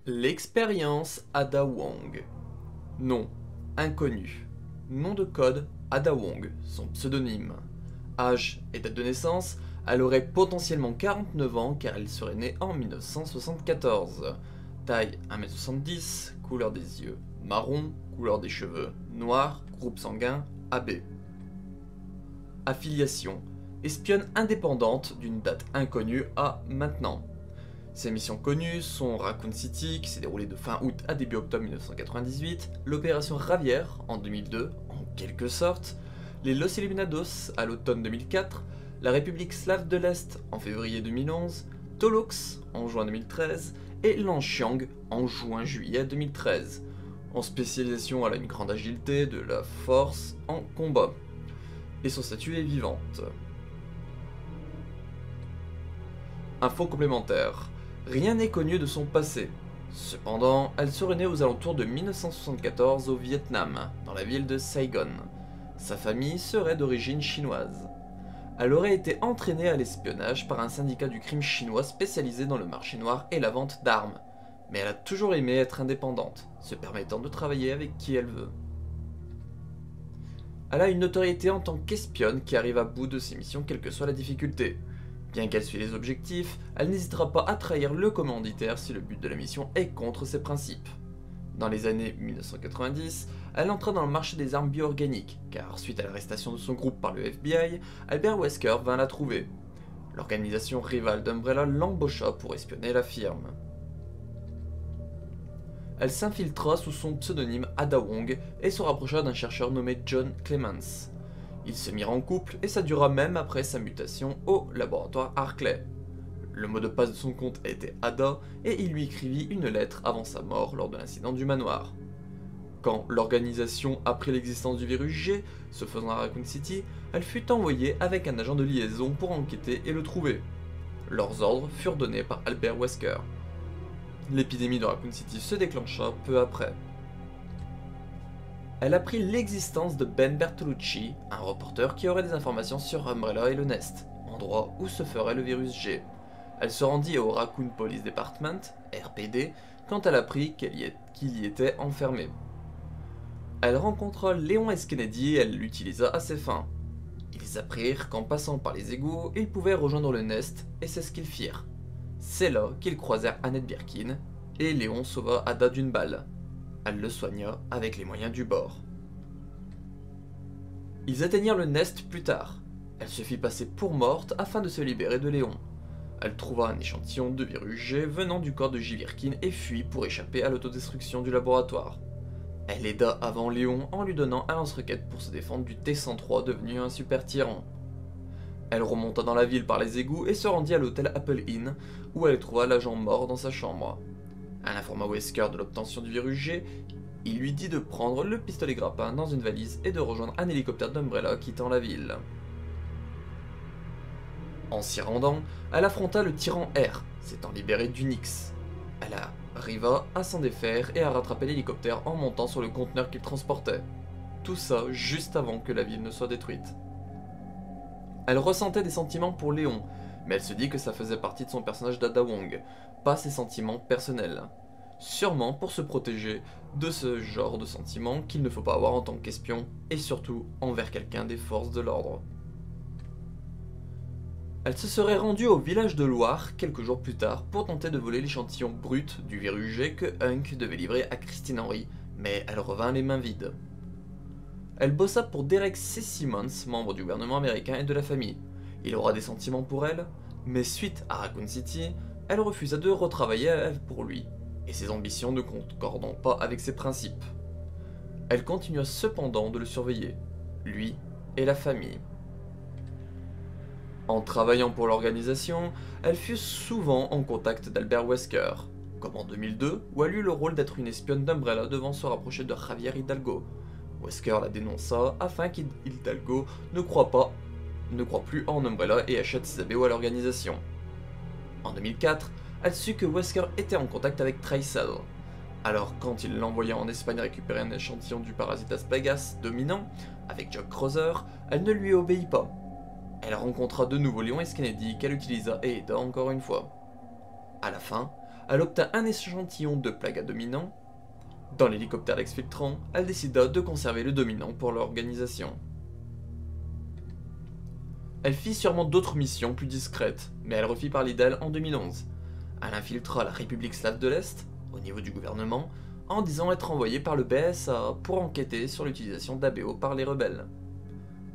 L'expérience Ada Wong. Nom, inconnu. Nom de code, Ada Wong, son pseudonyme. Âge et date de naissance, elle aurait potentiellement 49 ans car elle serait née en 1974. Taille 1m70, couleur des yeux marron, couleur des cheveux noir, groupe sanguin AB. Affiliation, espionne indépendante d'une date inconnue à maintenant. Ses missions connues sont Raccoon City, qui s'est déroulée de fin août à début octobre 1998, l'opération Ravière en 2002, en quelque sorte, les Los Illuminados à l'automne 2004, la République slave de l'Est en février 2011, Tolux en juin 2013 et Lanxiang en juin-juillet 2013. En spécialisation, elle a une grande agilité, de la force en combat. Et son statut est vivante. Info complémentaire. Rien n'est connu de son passé. Cependant, elle serait née aux alentours de 1974 au Vietnam, dans la ville de Saigon. Sa famille serait d'origine chinoise. Elle aurait été entraînée à l'espionnage par un syndicat du crime chinois spécialisé dans le marché noir et la vente d'armes. Mais elle a toujours aimé être indépendante, se permettant de travailler avec qui elle veut. Elle a une notoriété en tant qu'espionne qui arrive à bout de ses missions quelle que soit la difficulté. Bien qu'elle suive les objectifs, elle n'hésitera pas à trahir le commanditaire si le but de la mission est contre ses principes. Dans les années 1990, elle entra dans le marché des armes bioorganiques, car suite à l'arrestation de son groupe par le FBI, Albert Wesker vint la trouver. L'organisation rivale d'Umbrella l'embaucha pour espionner la firme. Elle s'infiltra sous son pseudonyme Ada Wong et se rapprocha d'un chercheur nommé John Clements. Ils se mirent en couple et ça dura même après sa mutation au laboratoire Arclay. Le mot de passe de son compte était Ada et il lui écrivit une lettre avant sa mort lors de l'incident du manoir. Quand l'organisation apprit l'existence du virus G, se faisant à Raccoon City, elle fut envoyée avec un agent de liaison pour enquêter et le trouver. Leurs ordres furent donnés par Albert Wesker. L'épidémie de Raccoon City se déclencha peu après. Elle apprit l'existence de Ben Bertolucci, un reporter qui aurait des informations sur Umbrella et le Nest, endroit où se ferait le virus G. Elle se rendit au Raccoon Police Department, RPD, quand elle apprit qu'il y était enfermé. Elle rencontra Léon S. Kennedy et elle l'utilisa à ses fins. Ils apprirent qu'en passant par les égouts, ils pouvaient rejoindre le Nest, et c'est ce qu'ils firent. C'est là qu'ils croisèrent Annette Birkin, et Léon sauva Ada d'une balle. Elle le soigna avec les moyens du bord. Ils atteignirent le Nest plus tard. Elle se fit passer pour morte afin de se libérer de Léon. Elle trouva un échantillon de virus G venant du corps de J. Birkin et fuit pour échapper à l'autodestruction du laboratoire. Elle aida avant Léon en lui donnant un lance-roquette pour se défendre du T-103 devenu un super tyran. Elle remonta dans la ville par les égouts et se rendit à l'hôtel Apple Inn où elle trouva l'agent mort dans sa chambre. Elle informa Wesker de l'obtention du virus G, il lui dit de prendre le pistolet grappin dans une valise et de rejoindre un hélicoptère d'Umbrella quittant la ville. En s'y rendant, elle affronta le tyran R, s'étant libérée d'Unix. Elle arriva à s'en défaire et à rattraper l'hélicoptère en montant sur le conteneur qu'il transportait. Tout ça juste avant que la ville ne soit détruite. Elle ressentait des sentiments pour Léon, mais elle se dit que ça faisait partie de son personnage d'Ada Wong, pas ses sentiments personnels. Sûrement pour se protéger de ce genre de sentiments qu'il ne faut pas avoir en tant qu'espion, et surtout envers quelqu'un des forces de l'ordre. Elle se serait rendue au village de Loire quelques jours plus tard pour tenter de voler l'échantillon brut du virus G que Hunk devait livrer à Christine Henry, mais elle revint les mains vides. Elle bossa pour Derek C. Simmons, membre du gouvernement américain et de la famille. Il aura des sentiments pour elle, mais suite à Raccoon City, elle refusa de retravailler pour lui, et ses ambitions ne concordant pas avec ses principes. Elle continua cependant de le surveiller, lui et la famille. En travaillant pour l'organisation, elle fut souvent en contact d'Albert Wesker, comme en 2002 où elle eut le rôle d'être une espionne d'Umbrella devant se rapprocher de Javier Hidalgo. Wesker la dénonça afin qu'Hidalgo ne croit plus en Umbrella et achète ses ABO à l'organisation. En 2004, elle sut que Wesker était en contact avec Tracel. Alors quand il l'envoya en Espagne récupérer un échantillon du Parasitas plagas dominant, avec Jack Crowther, elle ne lui obéit pas. Elle rencontra de nouveau Léon S. Kennedy qu'elle utilisa et aida encore une fois. À la fin, elle obtint un échantillon de Plaga dominant. Dans l'hélicoptère d'exfiltrant, elle décida de conserver le dominant pour l'organisation. Elle fit sûrement d'autres missions plus discrètes, mais elle refit parler d'elle en 2011. Elle infiltra la République slave de l'Est, au niveau du gouvernement, en disant être envoyée par le BSA pour enquêter sur l'utilisation d'ABO par les rebelles.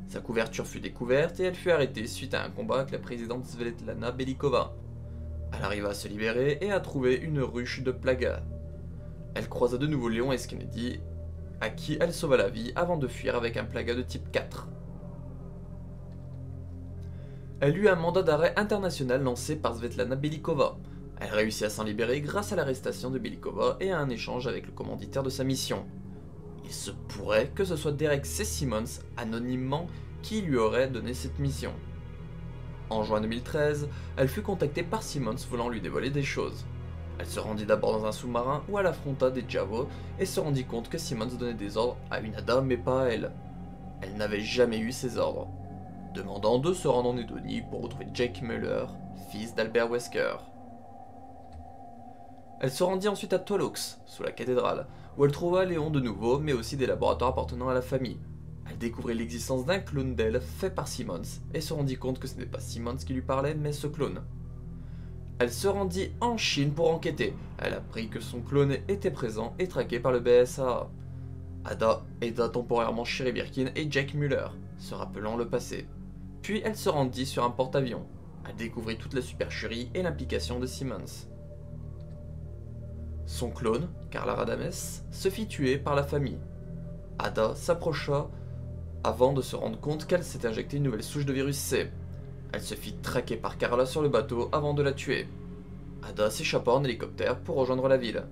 Sa couverture fut découverte et elle fut arrêtée suite à un combat avec la présidente Svetlana Belikova. Elle arriva à se libérer et à trouver une ruche de Plaga. Elle croisa de nouveau Léon S. Kennedy, à qui elle sauva la vie avant de fuir avec un Plaga de type 4. Elle eut un mandat d'arrêt international lancé par Svetlana Belikova. Elle réussit à s'en libérer grâce à l'arrestation de Belikova et à un échange avec le commanditaire de sa mission. Il se pourrait que ce soit Derek C. Simmons, anonymement, qui lui aurait donné cette mission. En juin 2013, elle fut contactée par Simmons voulant lui dévoiler des choses. Elle se rendit d'abord dans un sous-marin où elle affronta des Javos et se rendit compte que Simmons donnait des ordres à une Ada mais pas à elle. Elle n'avait jamais eu ces ordres, demandant de se rendre en Edonie pour retrouver Jake Muller, fils d'Albert Wesker. Elle se rendit ensuite à Tolox, sous la cathédrale, où elle trouva Léon de nouveau, mais aussi des laboratoires appartenant à la famille. Elle découvrit l'existence d'un clone d'elle fait par Simmons, et se rendit compte que ce n'était pas Simmons qui lui parlait, mais ce clone. Elle se rendit en Chine pour enquêter. Elle apprit que son clone était présent et traqué par le BSA. Ada aida temporairement Sherry Birkin et Jake Muller, se rappelant le passé. Puis elle se rendit sur un porte-avions. Elle découvrit toute la supercherie et l'implication de Simmons. Son clone, Carla Radames, se fit tuer par la famille. Ada s'approcha avant de se rendre compte qu'elle s'était injecté une nouvelle souche de virus C. Elle se fit traquer par Carla sur le bateau avant de la tuer. Ada s'échappa en hélicoptère pour rejoindre la ville.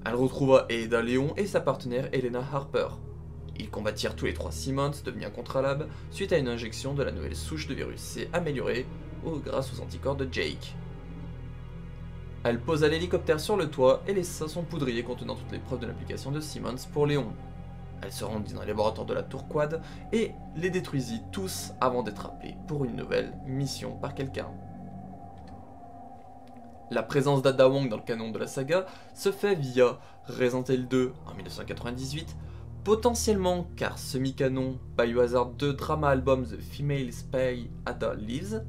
Elle retrouva et aida Léon et sa partenaire Elena Harper. Ils combattirent tous les trois Simmons, devenu incontrôlable, suite à une injection de la nouvelle souche de virus C améliorée grâce aux anticorps de Jake. Elle posa l'hélicoptère sur le toit et laissa son poudrier contenant toutes les preuves de l'implication de Simmons pour Léon. Elle se rendit dans les laboratoires de la Tour Quad et les détruisit tous avant d'être appelée pour une nouvelle mission par quelqu'un. La présence d'Ada Wong dans le canon de la saga se fait via Resident Evil 2 en 1998, potentiellement car semi-canon Biohazard 2 Drama Album The Female Spy Ada Lives,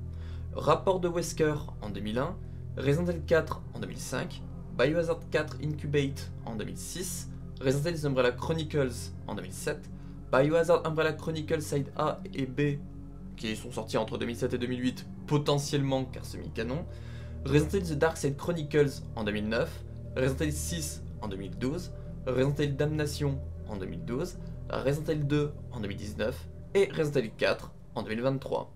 Rapport de Wesker en 2001, Resident Evil 4 en 2005, Biohazard 4 Incubate en 2006, Resident Evil Umbrella Chronicles en 2007, Biohazard Umbrella Chronicles Side A et B qui sont sortis entre 2007 et 2008 potentiellement car semi-canon, Resident Evil The Dark Side Chronicles en 2009, Resident Evil 6 en 2012, Resident Evil Damnation en 2012, Resident Evil 2 en 2019 et Resident Evil 4 en 2023.